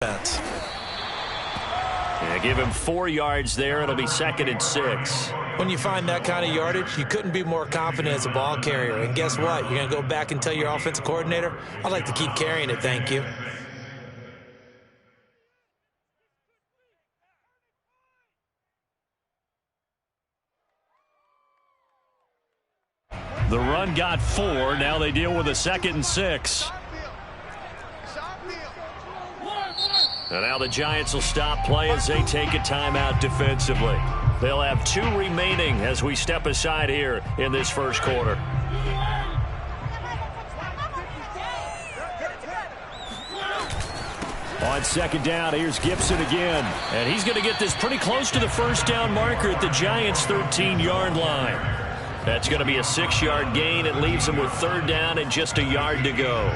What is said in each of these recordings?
Yeah, give him 4 yards there. It'll be 2nd and 6. When you find that kind of yardage, you couldn't be more confident as a ball carrier. And guess what? You're going to go back and tell your offensive coordinator, I'd like to keep carrying it, thank you. The run got 4. Now they deal with a 2nd and 6. And now the Giants will stop play as they take a timeout defensively. They'll have 2 remaining as we step aside here in this first quarter. On 2nd down, here's Gibson again. And he's going to get this pretty close to the first down marker at the Giants' 13-yard line. That's going to be a 6-yard gain. It leaves them with 3rd down and just a yard to go.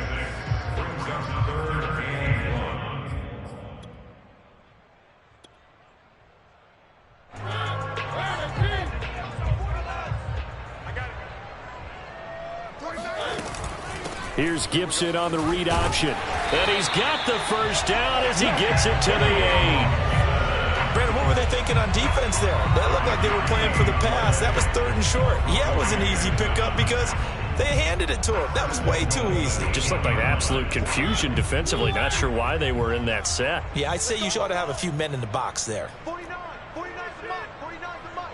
Here's Gibson on the read option. And he's got the first down as he gets it to the 8. Brandon, what were they thinking on defense there? That looked like they were playing for the pass. That was 3rd and short. Yeah, it was an easy pickup because they handed it to him. That was way too easy. Just looked like absolute confusion defensively. Not sure why they were in that set. Yeah, I'd say you ought to have a few men in the box there. 49 the mic. 49 the mic.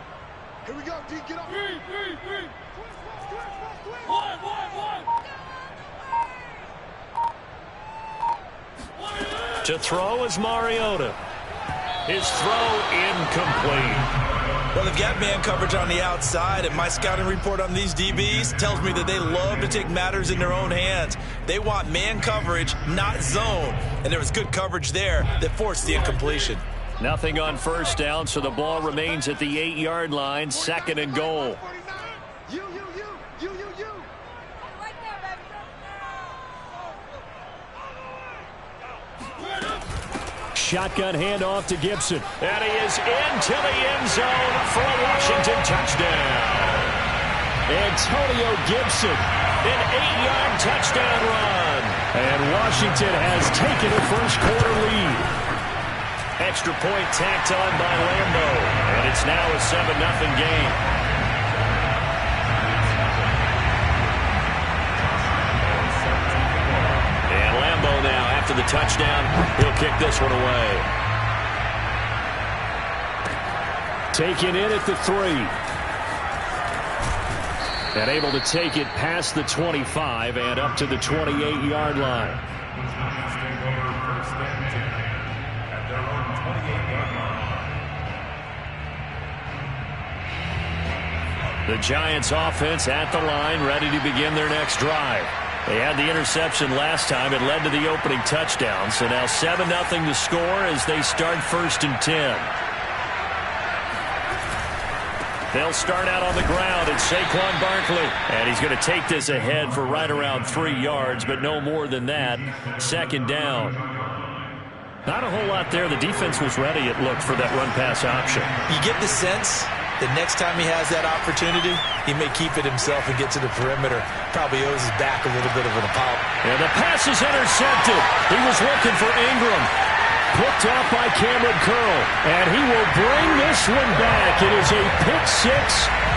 Here we go, D. Get up. 3. One. To throw is Mariota. His throw incomplete. Well, they've got man coverage on the outside, and my scouting report on these DBs tells me that they love to take matters in their own hands. They want man coverage, not zone. And there was good coverage there that forced the incompletion. Nothing on first down, so the ball remains at the 8-yard line, 2nd and goal. You. Shotgun handoff to Gibson. And he is into the end zone for a Washington touchdown. Antonio Gibson, an 8-yard touchdown run. And Washington has taken a first quarter lead. Extra point tacked on by Lambo. And it's now a 7-0 game. And Lambo now, after the touchdown, he'll kick this one away. Taken in at the 3. And able to take it past the 25 and up to the 28-yard line. The Giants offense at the line, ready to begin their next drive. They had the interception last time. It led to the opening touchdown. So now 7-0 to score as they start 1st and 10. They'll start out on the ground, and Saquon Barkley. And he's going to take this ahead for right around 3 yards, but no more than that. 2nd down. Not a whole lot there. The defense was ready, it looked, for that run-pass option. You get the sense that next time he has that opportunity, he may keep it himself and get to the perimeter. Probably owes his back a little bit of an apology. And the pass is intercepted. He was looking for Ingram. Picked off by Cameron Curl. And he will bring this one back. It is a pick 6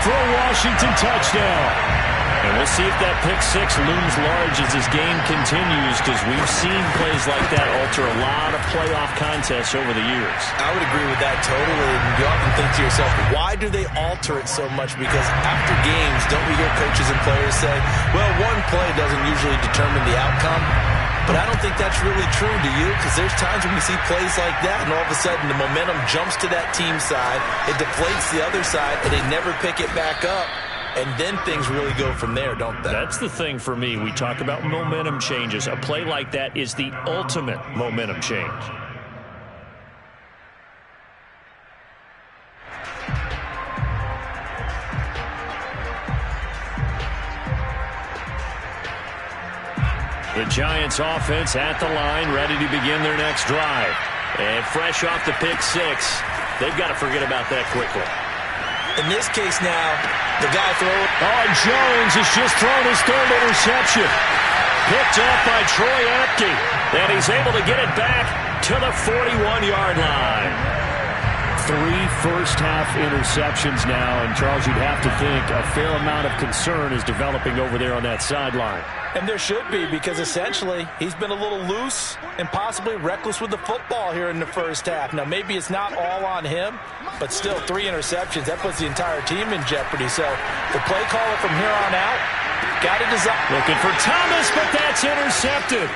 for a Washington touchdown. And we'll see if that pick 6 looms large as this game continues, because we've seen plays like that alter a lot of playoff contests over the years. I would agree with that totally. And you often think to yourself, why do they alter it so much? Because after games, don't we hear coaches and players say, well, one play doesn't usually determine the outcome? But I don't think that's really true, do you? Because there's times when we see plays like that, and all of a sudden the momentum jumps to that team side, it deflates the other side, and they never pick it back up. And then things really go from there, don't they? That's the thing for me. We talk about momentum changes. A play like that is the ultimate momentum change. The Giants offense at the line, ready to begin their next drive. And fresh off the pick 6, they've got to forget about that quickly. In this case now, the guy throwing. Oh, Jones has just thrown his 3rd interception. Picked off by Troy Apke. And he's able to get it back to the 41-yard line. 3 first-half interceptions now. And, Charles, you'd have to think a fair amount of concern is developing over there on that sideline. And there should be, because essentially he's been a little loose and possibly reckless with the football here in the first half. Now, maybe it's not all on him, but still 3 interceptions. That puts the entire team in jeopardy. So the play caller from here on out got to design. Looking for Thomas, but that's intercepted.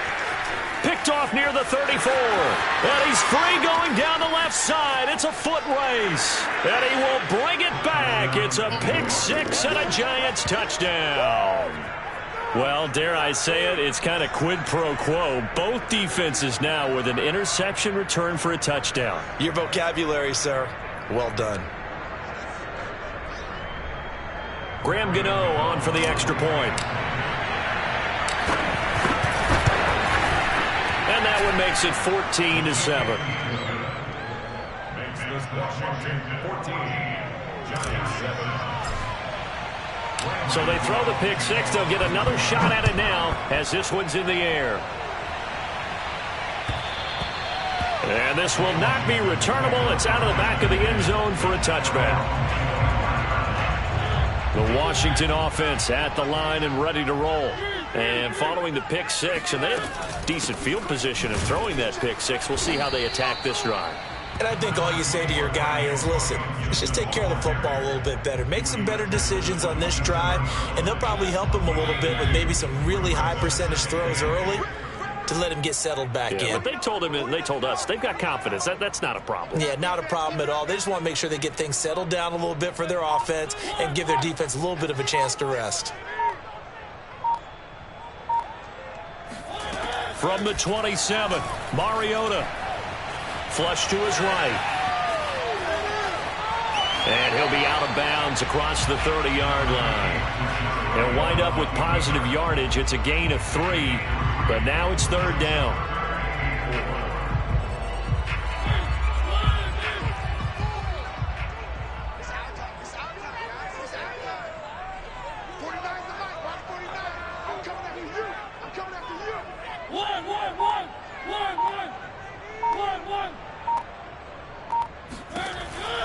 Picked off near the 34. And he's free going down the left side. It's a foot race. And he will bring it back. It's a pick 6 and a Giants touchdown. Well, dare I say it, it's kind of quid pro quo. Both defenses now with an interception return for a touchdown. Your vocabulary, sir. Well done. Graham Gano on for the extra point. And that one makes it 14-7. Makes this Washington 14, Giants 7. So they throw the pick 6. They'll get another shot at it now as this one's in the air. And this will not be returnable. It's out of the back of the end zone for a touchback. The Washington offense at the line and ready to roll. And following the pick 6, and they have decent field position in throwing that pick 6. We'll see how they attack this drive. And I think all you say to your guy is, listen, let's just take care of the football a little bit better. Make some better decisions on this drive, and they'll probably help him a little bit with maybe some really high percentage throws early to let him get settled back in. But they told him, and they told us, they've got confidence. That's not a problem. Yeah, not a problem at all. They just want to make sure they get things settled down a little bit for their offense and give their defense a little bit of a chance to rest. From the 27, Mariota. Flush to his right. And he'll be out of bounds across the 30-yard line. They'll wind up with positive yardage. It's a gain of 3, but now it's 3rd down.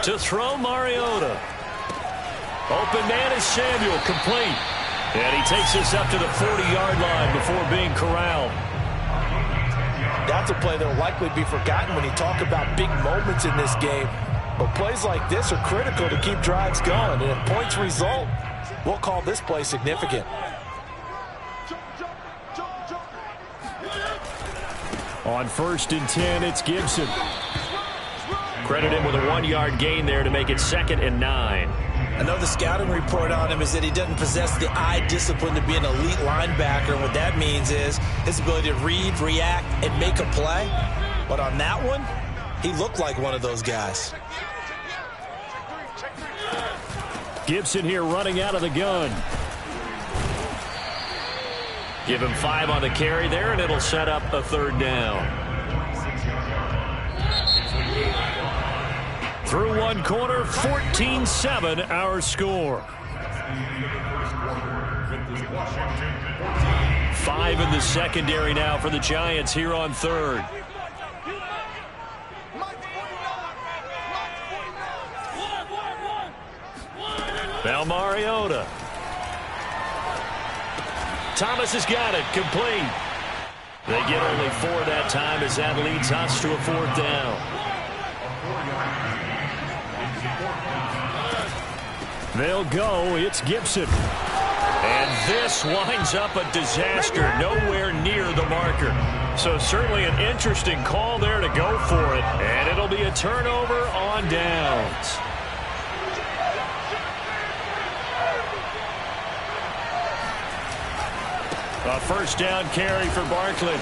To throw, Mariota. Open man is Samuel, complete. And he takes this up to the 40-yard line before being corralled. That's a play that will likely be forgotten when you talk about big moments in this game. But plays like this are critical to keep drives going. And if points result, we'll call this play significant. On 1st and 10, it's Gibson. Credit him with a 1-yard gain there to make it 2nd and 9. I know the scouting report on him is that he doesn't possess the eye discipline to be an elite linebacker. And what that means is his ability to read, react, and make a play. But on that one, he looked like one of those guys. Gibson here running out of the gun. Give him 5 on the carry there, and it'll set up a 3rd down. Through one quarter, 14-7 our score. 5 in the secondary now for the Giants here on 3rd. Now Mariota. Thomas has got it, complete. They get only 4 that time as that leads us to a 4th down. They'll go. It's Gibson. And this winds up a disaster. Nowhere near the marker. So certainly an interesting call there to go for it. And it'll be a turnover on downs. A 1st down carry for Barkley.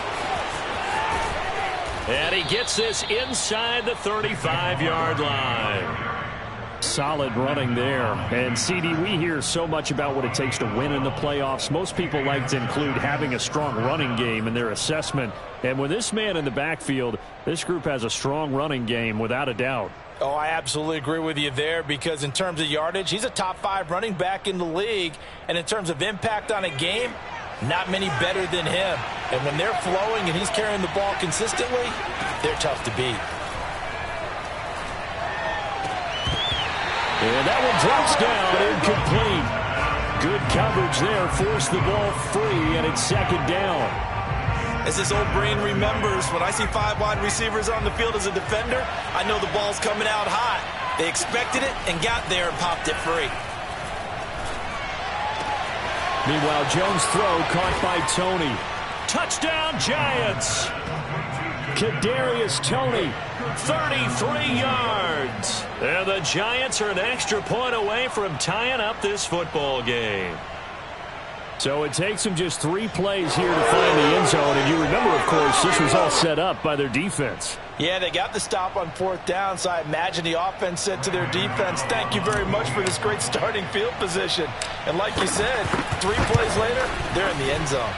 And he gets this inside the 35-yard line. Solid running there. And, CD, we hear so much about what it takes to win in the playoffs. Most people like to include having a strong running game in their assessment. And with this man in the backfield, this group has a strong running game without a doubt. Oh, I absolutely agree with you there, because in terms of yardage, he's a top 5 running back in the league. And in terms of impact on a game, Not many better than him. And when they're flowing and he's carrying the ball consistently, they're tough to beat. And that one drops down, incomplete. Good coverage there, forced the ball free, and it's second down. As this old brain remembers, when I see 5 wide receivers on the field as a defender, I know the ball's coming out hot. They expected it and got there and popped it free. Meanwhile, Jones' throw caught by Toney. Touchdown, Giants! Kadarius Toney, 33 yards. And the Giants are an extra point away from tying up this football game. So it takes them just 3 plays here to find the end zone. And you remember, of course, this was all set up by their defense. Yeah, they got the stop on 4th down, so I imagine the offense said to their defense, thank you very much for this great starting field position. And like you said, 3 plays later, they're in the end zone.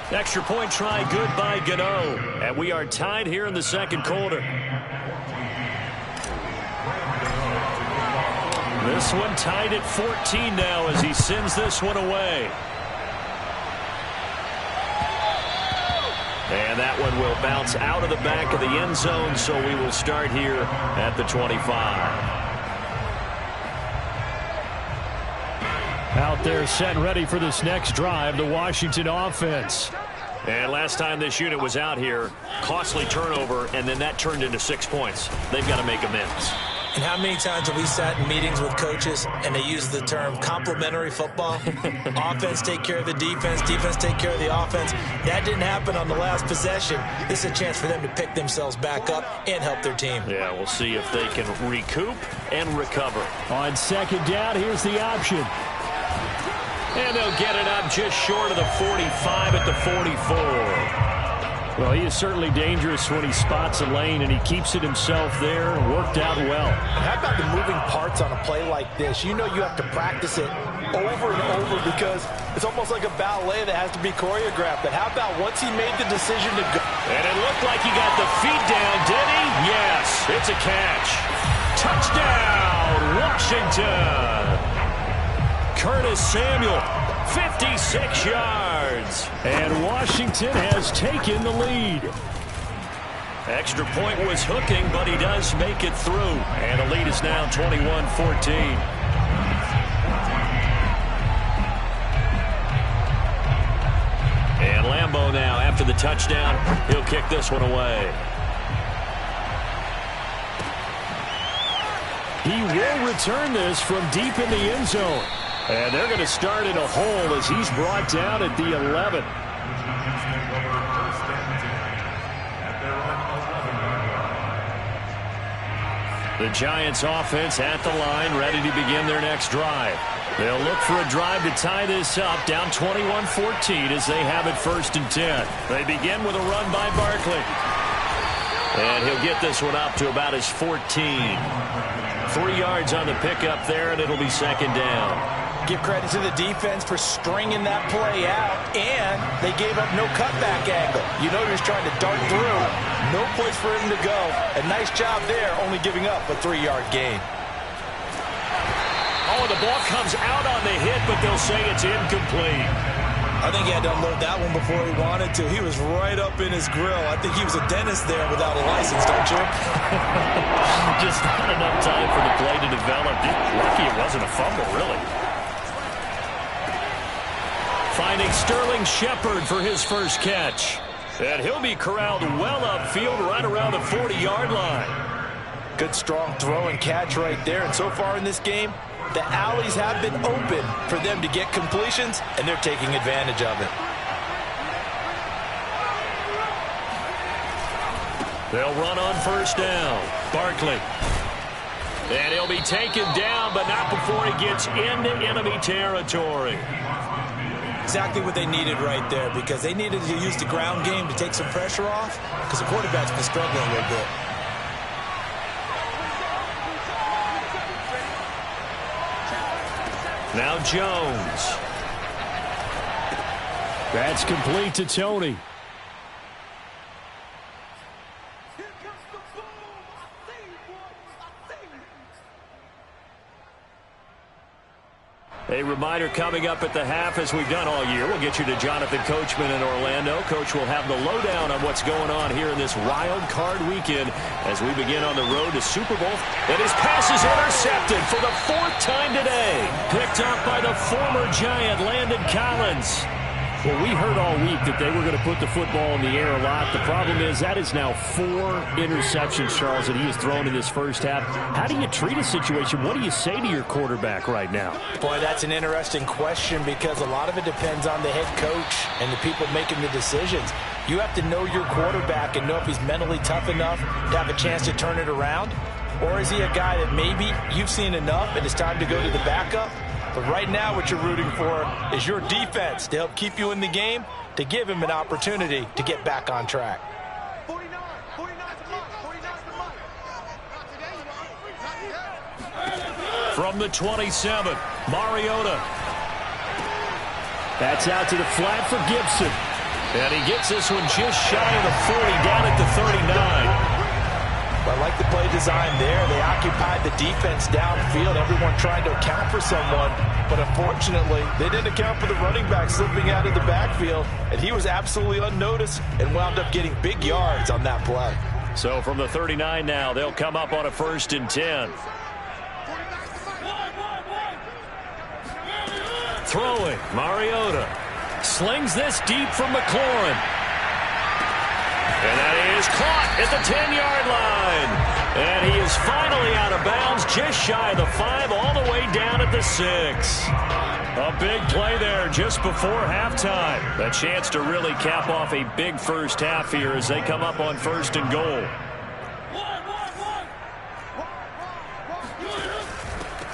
Extra point try good by Gano. And we are tied here in the second quarter. This one tied at 14 now as he sends this one away. And that one will bounce out of the back of the end zone, so we will start here at the 25. Out there set and ready for this next drive, the Washington offense. And last time this unit was out here, costly turnover, and then that turned into 6 points. They've got to make amends. And how many times have we sat in meetings with coaches and they use the term complementary football? Offense take care of the defense, defense take care of the offense. That didn't happen on the last possession. This is a chance for them to pick themselves back up and help their team. Yeah, we'll see if they can recoup and recover. On second down, here's the option. And they'll get it up just short of the 45 at the 44. Well, he is certainly dangerous when he spots a lane, and he keeps it himself there. Worked out well. And how about the moving parts on a play like this? You know you have to practice it over and over because it's almost like a ballet that has to be choreographed. But how about once he made the decision to go? And it looked like he got the feet down, did he? Yes, it's a catch. Touchdown, Washington. Curtis Samuel, 56 yards. And Washington has taken the lead. Extra point was hooking, but he does make it through. And the lead is now 21-14. And Lambeau now, after the touchdown, he'll kick this one away. He will return this from deep in the end zone. And they're going to start in a hole as he's brought down at the 11. The Giants offense at the line, ready to begin their next drive. They'll look for a drive to tie this up, down 21-14 as they have it 1st and 10. They begin with a run by Barkley. And he'll get this one up to about his 14. 3 yards on the pickup there, and it'll be 2nd down. Give credit to the defense for stringing that play out, and they gave up no cutback angle. You know he was trying to dart through. No place for him to go. A nice job there, only giving up a 3-yard gain. Oh, the ball comes out on the hit, but they'll say it's incomplete. I think he had to unload that one before he wanted to. He was right up in his grill. I think he was a dentist there without a license, don't you? Just not enough time for the play to develop. Lucky it wasn't a fumble, really. Finding Sterling Shepard for his first catch. And he'll be corralled well upfield right around the 40-yard line. Good strong throw and catch right there. And so far in this game, the alleys have been open for them to get completions, and they're taking advantage of it. They'll run on 1st down. Barkley. And he'll be taken down, but not before he gets into enemy territory. Exactly what they needed right there, because they needed to use the ground game to take some pressure off, because the quarterback's been struggling a little bit. Now Jones. That's complete to Toney. A reminder coming up at the half, as we've done all year. We'll get you to Jonathan Coachman in Orlando. Coach will have the lowdown on what's going on here in this wild card weekend as we begin on the road to Super Bowl. And his pass is intercepted for the 4th time today. Picked up by the former Giant, Landon Collins. Well, we heard all week that they were going to put the football in the air a lot. The problem is that is now 4 interceptions, Charles, that he has thrown in this first half. How do you treat a situation? What do you say to your quarterback right now? Boy, that's an interesting question because a lot of it depends on the head coach and the people making the decisions. You have to know your quarterback and know if he's mentally tough enough to have a chance to turn it around. Or is he a guy that maybe you've seen enough and it's time to go to the backup? But right now what you're rooting for is your defense to help keep you in the game, to give him an opportunity to get back on track. 49, 49's the mark, 49's the mark. Not today, From the 27, Mariota. That's out to the flat for Gibson. And he gets this one just shy of the 40, down at the 39. I like the play design there. They occupied the defense downfield, everyone trying to account for someone. But unfortunately, they didn't account for the running back slipping out of the backfield. And he was absolutely unnoticed and wound up getting big yards on that play. So from the 39 now, they'll come up on a 1st and 10. Throwing, Mariota. Slings this deep from McLaurin. And that is caught at the 10-yard line. And he is finally out of bounds, just shy of the 5, all the way down at the 6. A big play there just before halftime. A chance to really cap off a big first half here as they come up on 1st and goal.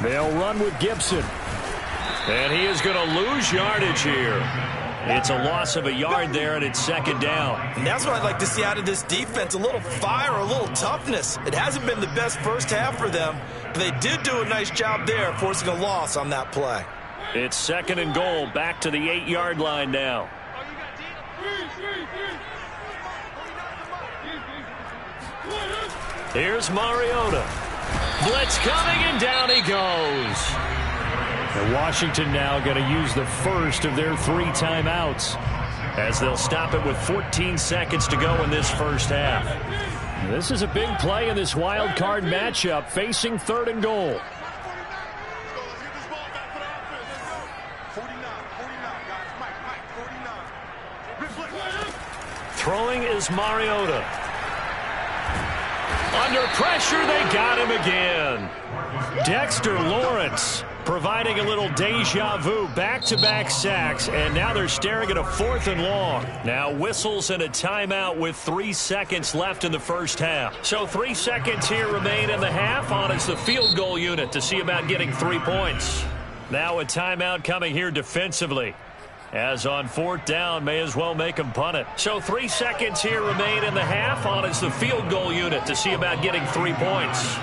They'll run with Gibson. And he is going to lose yardage here. It's a loss of a yard there, and it's 2nd down. And that's what I'd like to see out of this defense, a little fire, a little toughness. It hasn't been the best first half for them, but they did do a nice job there, forcing a loss on that play. It's 2nd and goal, back to the 8-yard line now. Here's Mariota. Blitz coming, and down he goes. And Washington now going to use the first of their 3 timeouts as they'll stop it with 14 seconds to go in this first half. This is a big play in this wild card matchup, facing 3rd and goal. 49, guys. Mike, 49. Throwing is Mariota. Under pressure, they got him again. Dexter Lawrence providing a little deja vu, back-to-back sacks, and now they're staring at a 4th and long. Now whistles and a timeout with 3 seconds left in the first half. So 3 seconds here remain in the half. On is the field goal unit to see about getting 3 points. Now a timeout coming here defensively. As on 4th down, may as well make them punt it. So 3 seconds here remain in the half. On is the field goal unit to see about getting 3 points.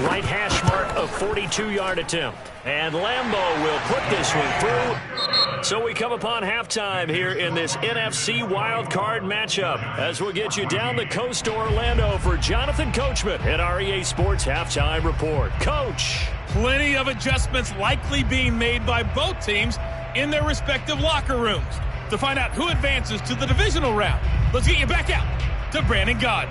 Right hash mark of 42-yard attempt. And Lambeau will put this one through. So we come upon halftime here in this NFC wildcard matchup as we'll get you down the coast to Orlando for Jonathan Coachman at our EA Sports Halftime Report. Coach. Plenty of adjustments likely being made by both teams in their respective locker rooms. To find out who advances to the divisional round, let's get you back out to Brandon Gaudin.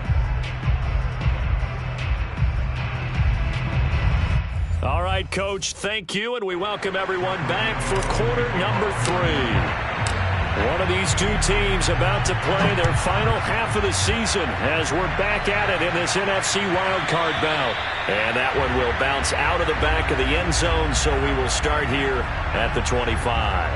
All right, Coach, thank you, and we welcome everyone back for quarter number 3. One of these 2 teams about to play their final half of the season as we're back at it in this NFC wildcard bout. And that one will bounce out of the back of the end zone, so we will start here at the 25.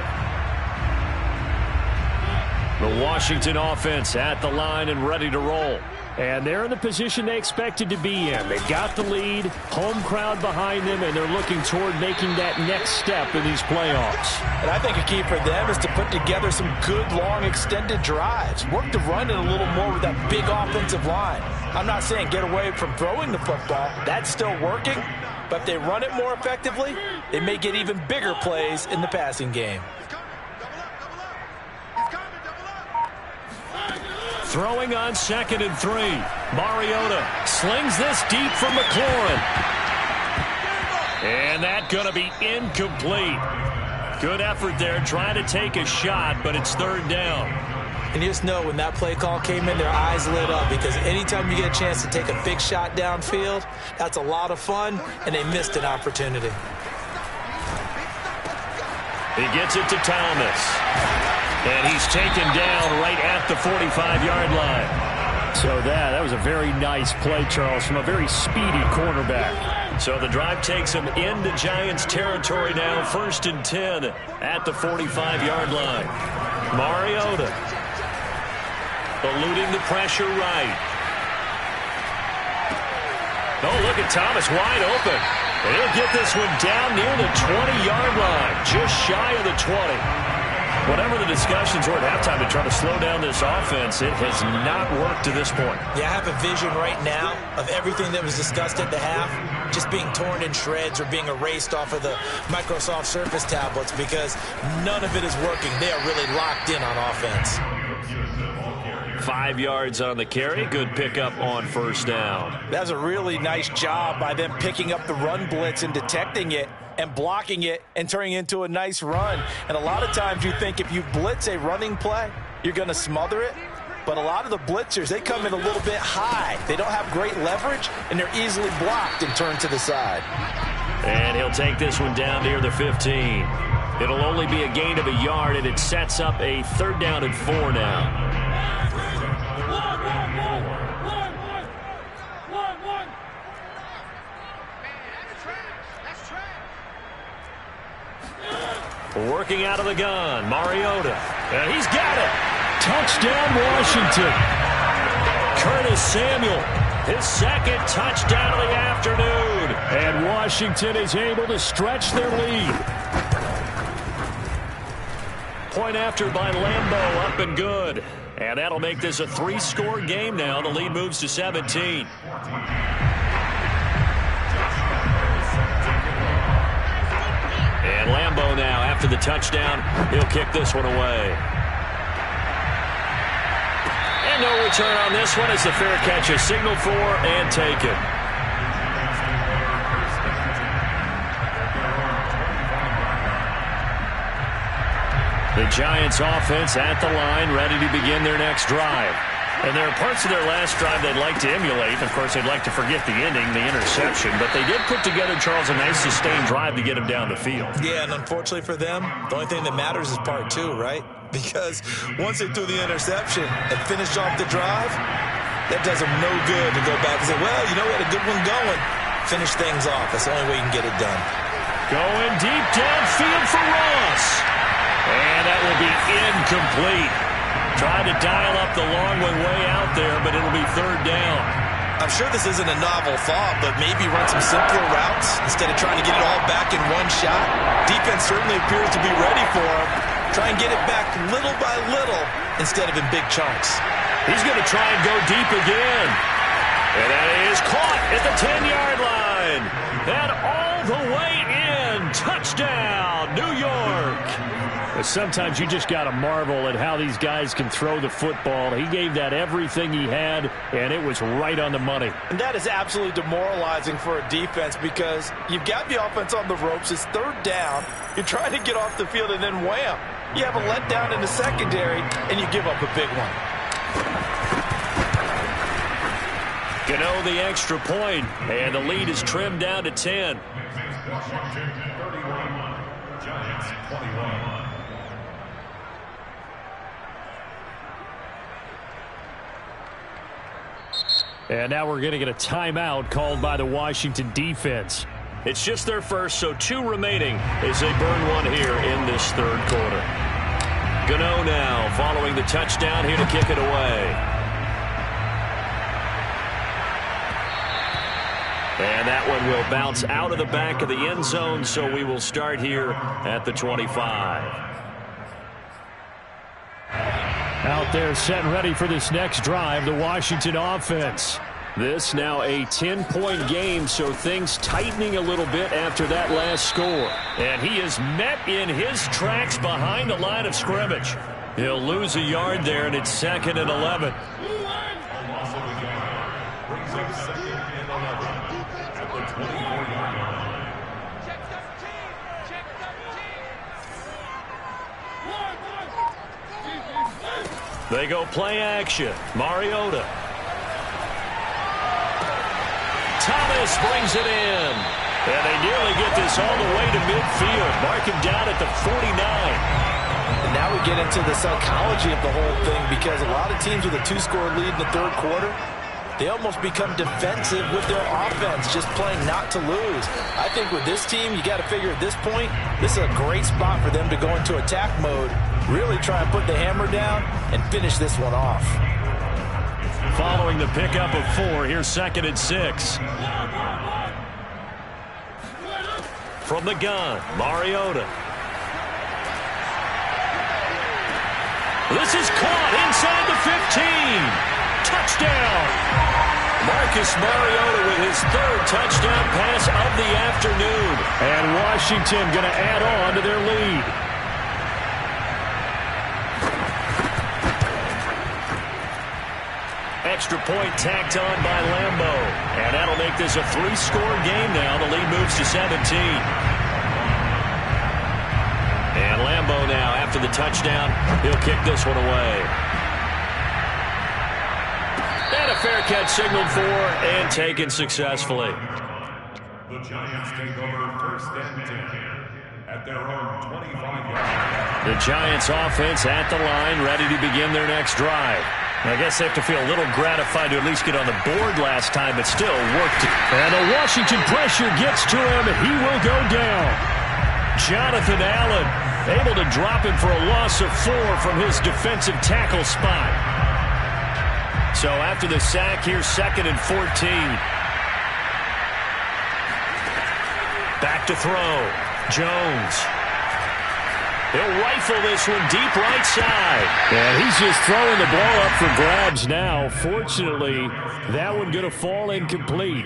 The Washington offense at the line and ready to roll. And they're in the position they expected to be in. They've got the lead, home crowd behind them, and they're looking toward making that next step in these playoffs. And I think a key for them is to put together some good, long, extended drives. Work the run in a little more with that big offensive line. I'm not saying get away from throwing the football. That's still working. But if they run it more effectively, they may get even bigger plays in the passing game. Throwing on 2nd and 3. Mariota slings this deep from McLaurin. And that's going to be incomplete. Good effort there trying to take a shot, but it's third down. And you just know when that play call came in, their eyes lit up, because anytime you get a chance to take a big shot downfield, that's a lot of fun, and they missed an opportunity. He gets it to Thomas. And he's taken down right at the 45-yard line. So that was a very nice play, Charles, from a very speedy cornerback. So the drive takes him into Giants territory now, 1st and 10 at the 45-yard line. Mariota eluding the pressure right. Oh, look at Thomas wide open. And he'll get this one down near the 20-yard line, just shy of the 20. Whatever the discussions were at halftime to try to slow down this offense, it has not worked to this point. Yeah, I have a vision right now of everything that was discussed at the half just being torn in shreds or being erased off of the Microsoft Surface tablets, because none of it is working. They are really locked in on offense. 5 yards on the carry. Good pickup on first down. That's a really nice job by them picking up the run blitz and detecting it and blocking it and turning it into a nice run. And a lot of times you think if you blitz a running play, you're going to smother it. But a lot of the blitzers, they come in a little bit high. They don't have great leverage, and they're easily blocked and turned to the side. And he'll take this one down near the 15. It'll only be a gain of a yard, and it sets up a 3rd down and 4 now. Working out of the gun, Mariota. And he's got it. Touchdown, Washington. Curtis Samuel, his 2nd touchdown of the afternoon. And Washington is able to stretch their lead. Point after by Lambeau, up and good. And that'll make this a 3-score game now. The lead moves to 17. And Lambeau now, after the touchdown, he'll kick this one away. And no return on this one as the fair catch is signaled for and taken. The Giants offense at the line, ready to begin their next drive. And there are parts of their last drive they'd like to emulate. Of course, they'd like to forget the ending, the interception. But they did put together, Charles, a nice sustained drive to get him down the field. Yeah, and unfortunately for them, the only thing that matters is part 2, right? Because once they threw the interception and finished off the drive, that does them no good to go back and say, well, you know, we had a good one going. Finish things off. That's the only way you can get it done. Going deep downfield for Ross. And that will be incomplete. Tried to dial up the long one way out there, but it'll be 3rd down. I'm sure this isn't a novel thought, but maybe run some simpler routes instead of trying to get it all back in one shot. Defense certainly appears to be ready for him. Try and get it back little by little instead of in big chunks. He's going to try and go deep again. And that is caught at the 10-yard line. And all the way in. Touchdown, New York. Sometimes you just got to marvel at how these guys can throw the football. He gave that everything he had, and it was right on the money. And that is absolutely demoralizing for a defense, because you've got the offense on the ropes. It's 3rd down. You're trying to get off the field, and then wham, you have a letdown in the secondary, and you give up a big one. Gano the extra point, and the lead is trimmed down to 10. Washington 31, Giants 21. And now we're going to get a timeout called by the Washington defense. It's just their first, so 2 remaining as they burn one here in this 3rd quarter. Gano now following the touchdown here to kick it away. And that one will bounce out of the back of the end zone, so we will start here at the 25. Out there set and ready for this next drive, the Washington offense. This now a 10-point game, so things tightening a little bit after that last score. And he is met in his tracks behind the line of scrimmage. He'll lose a yard there, and it's 2nd and 11. Brings up 2nd and 11 at the 24-yard line. They go play action. Mariota. Thomas brings it in. And they nearly get this all the way to midfield. Mark him down at the 49. And now we get into the psychology of the whole thing, because a lot of teams with a 2-score lead in the third quarter, they almost become defensive with their offense, just playing not to lose. I think with this team, you got to figure at this point, this is a great spot for them to go into attack mode, really try and put the hammer down and finish this one off. Following the pickup of 4, here's 2nd and 6. From the gun, Mariota. This is caught inside the 15. Touchdown! Marcus Mariota with his 3rd touchdown pass of the afternoon. And Washington going to add on to their lead. Extra point tacked on by Lambo. And that'll make this a 3-score game now. The lead moves to 17. And Lambo now, after the touchdown, he'll kick this one away. And a fair catch signaled for and taken successfully. The Giants take over 1st and 10 at their own 25-yard. The Giants offense at the line, ready to begin their next drive. I guess they have to feel a little gratified to at least get on the board last time, but still worked. And the Washington pressure gets to him. He will go down. Jonathan Allen able to drop him for a loss of 4 from his defensive tackle spot. So after the sack, here's 2nd and 14. Back to throw. Jones. He'll rifle this one deep right side. And he's just throwing the ball up for grabs now. Fortunately, that one going to fall incomplete.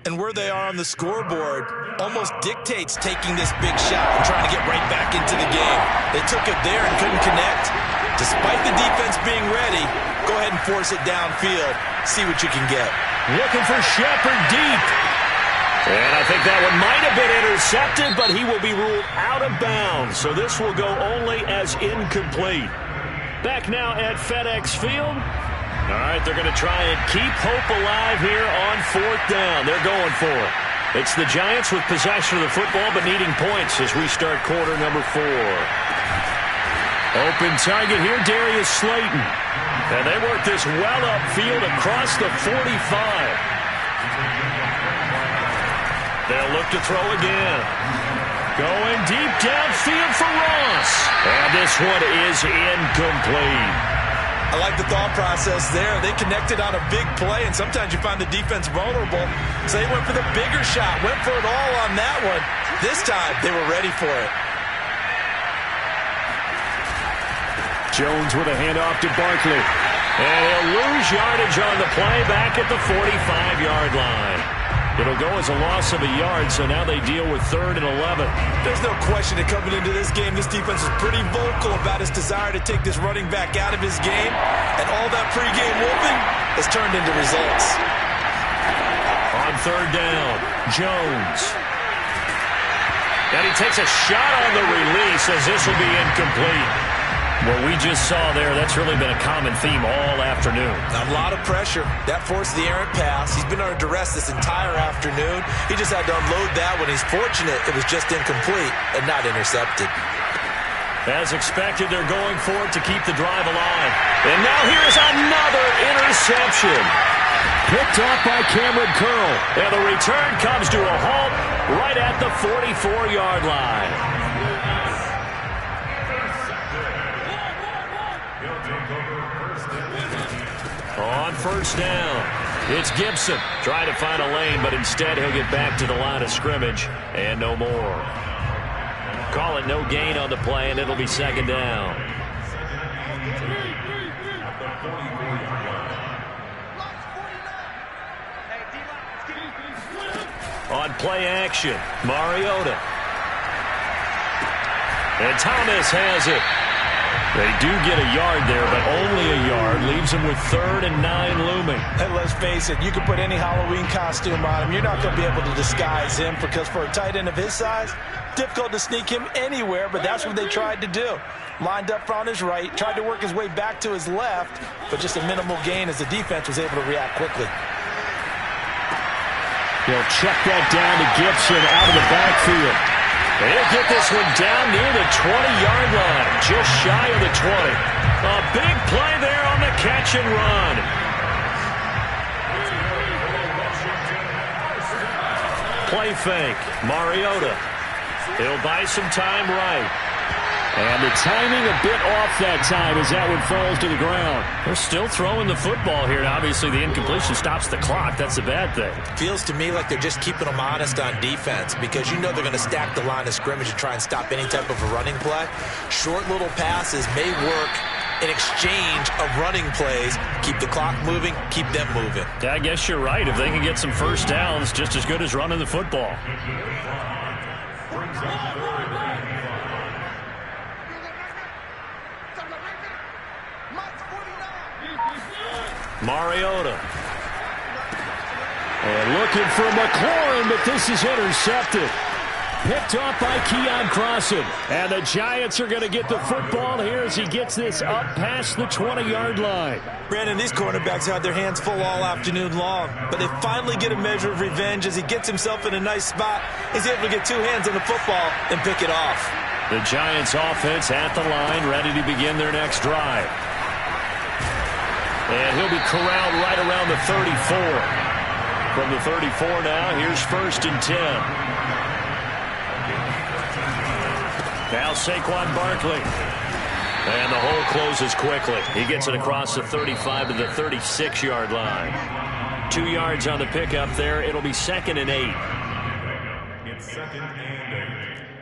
And where they are on the scoreboard almost dictates taking this big shot and trying to get right back into the game. They took it there and couldn't connect. Despite the defense being ready, go ahead and force it downfield. See what you can get. Looking for Shepard deep. And I think that one might have been intercepted, but he will be ruled out of bounds. So this will go only as incomplete. Back now at FedEx Field. All right, they're going to try and keep hope alive here on 4th down. They're going for it. It's the Giants with possession of the football, but needing points as we start quarter number 4. Open target here, Darius Slayton. And they work this well upfield across the 45. They'll look to throw again. Going deep downfield for Ross. And this one is incomplete. I like the thought process there. They connected on a big play, and sometimes you find the defense vulnerable. So they went for the bigger shot, went for it all on that one. This time, they were ready for it. Jones with a handoff to Barkley. And he'll lose yardage on the play back at the 45-yard line. It'll go as a loss of a yard, so now they deal with 3rd and 11. There's no question that coming into this game, this defense is pretty vocal about its desire to take this running back out of his game, and all that pregame wolfing has turned into results. On 3rd down, Jones. And he takes a shot on the release as this will be incomplete. What we just saw there, that's really been a common theme all afternoon. A lot of pressure. That forced the errant pass. He's been under duress this entire afternoon. He just had to unload that one. He's fortunate it was just incomplete and not intercepted. As expected, they're going for it to keep the drive alive. And now here's another interception. Picked off by Cameron Curl. And the return comes to a halt right at the 44-yard line. On 1st down, it's Gibson trying to find a lane, but instead he'll get back to the line of scrimmage and no more. Call it no gain on the play, and it'll be 2nd down. On play action, Mariota. And Thomas has it. They do get a yard there, but only a yard. Leaves them with 3rd and 9 looming. And let's face it, you can put any Halloween costume on him. You're not going to be able to disguise him because for a tight end of his size, difficult to sneak him anywhere, but that's what they tried to do. Lined up on his right, tried to work his way back to his left, but just a minimal gain as the defense was able to react quickly. He'll check that down to Gibson out of the backfield. He'll get this one down near the 20-yard line, just shy of the 20. A big play there on the catch and run. Play fake, Mariota. He'll buy some time right. And the timing a bit off that time as that one falls to the ground. They're still throwing the football here. Obviously, the incompletion stops the clock. That's a bad thing. Feels to me like they're just keeping them honest on defense because you know they're going to stack the line of scrimmage and try and stop any type of a running play. Short little passes may work in exchange of running plays. Keep the clock moving, keep them moving. Yeah, I guess you're right. If they can get some first downs, just as good as running the football. Mariota. And looking for McLaurin, but this is intercepted. Picked off by Keon Crossan. And the Giants are going to get the football here as he gets this up past the 20-yard line. Brandon, these cornerbacks had their hands full all afternoon long, but they finally get a measure of revenge as he gets himself in a nice spot. He's able to get 2 hands on the football and pick it off. The Giants offense at the line, ready to begin their next drive. And he'll be corralled right around the 34. From the 34 now, here's 1st and 10. Now Saquon Barkley. And the hole closes quickly. He gets it across the 35 to the 36-yard line. 2 yards on the pickup there. It'll be 2nd and 8. It's 2nd and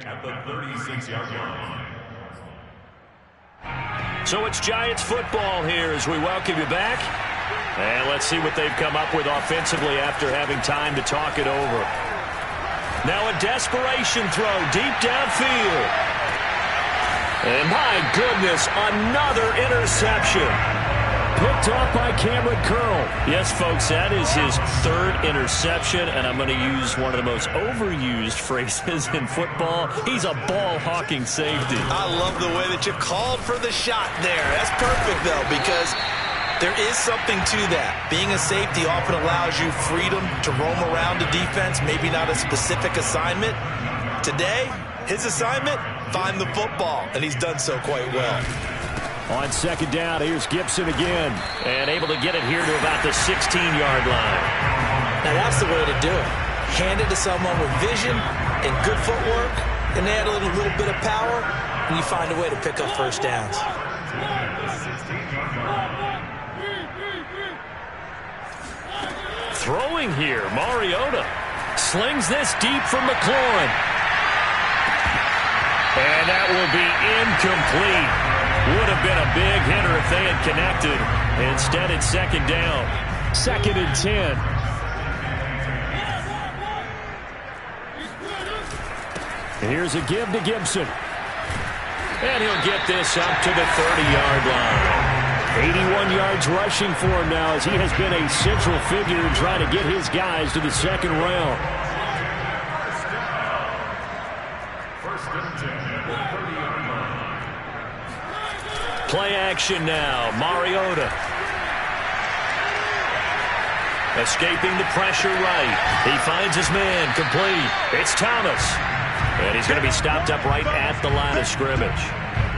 8 at the 36-yard line. So it's Giants football here as we welcome you back. And let's see what they've come up with offensively after having time to talk it over. Now a desperation throw deep downfield. And my goodness, another interception. Picked off by Cameron Curl. Yes, folks, that is his 3rd interception, and I'm going to use one of the most overused phrases in football. He's a ball-hawking safety. I love the way that you called for the shot there. That's perfect, though, because there is something to that. Being a safety often allows you freedom to roam around the defense, maybe not a specific assignment. Today, his assignment, find the football, and he's done so quite well. On 2nd down, here's Gibson again. And able to get it here to about the 16-yard line. Now that's the way to do it. Hand it to someone with vision and good footwork, and add a little bit of power, and you find a way to pick up first downs. Throwing here, Mariota. Slings this deep from McLaurin. And that will be incomplete. Would have been a big hitter if they had connected. Instead, it's 2nd down. 2nd and 10. Here's a give to Gibson. And he'll get this up to the 30-yard line. 81 yards rushing for him now as he has been a central figure in trying to get his guys to the 2nd round. Play action now. Mariota. Escaping the pressure right. He finds his man complete. It's Thomas. And he's going to be stopped up right at the line of scrimmage.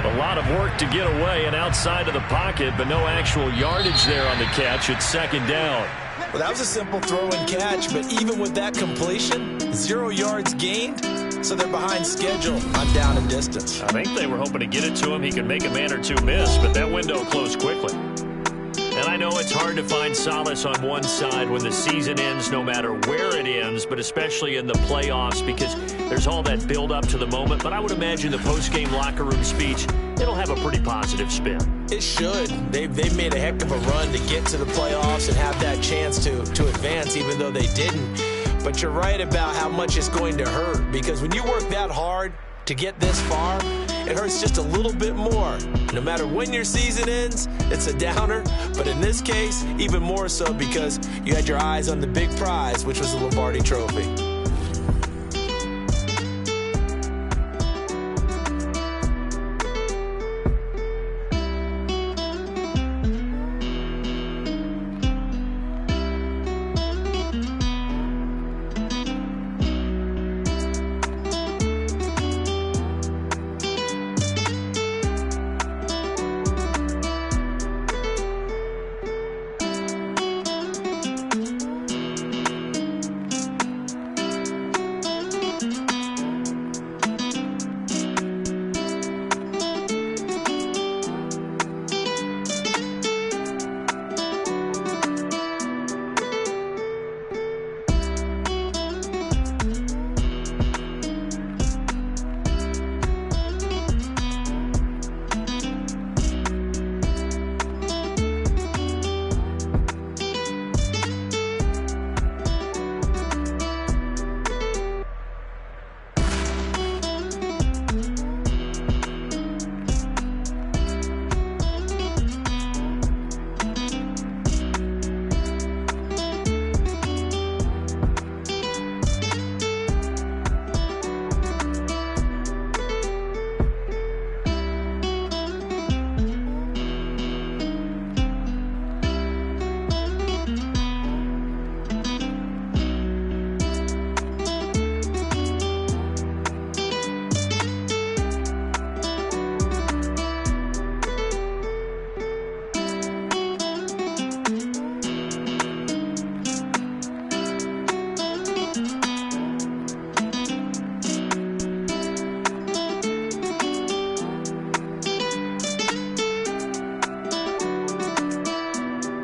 A lot of work to get away and outside of the pocket, but no actual yardage there on the catch. It's 2nd down. Well, that was a simple throw and catch, but even with that completion, 0 yards gained. So they're behind schedule on down and distance. I think they were hoping to get it to him. He could make a man or two miss, but that window closed quickly. And I know it's hard to find solace on one side when the season ends, no matter where it ends, but especially in the playoffs because there's all that build up to the moment. But I would imagine the post-game locker room speech, it'll have a pretty positive spin. It should. They've made a heck of a run to get to the playoffs and have that chance to advance, even though they didn't. But you're right about how much it's going to hurt because when you work that hard to get this far it hurts just a little bit more. No matter when your season ends, it's a downer. But in this case, even more so because you had your eyes on the big prize, which was the Lombardi Trophy.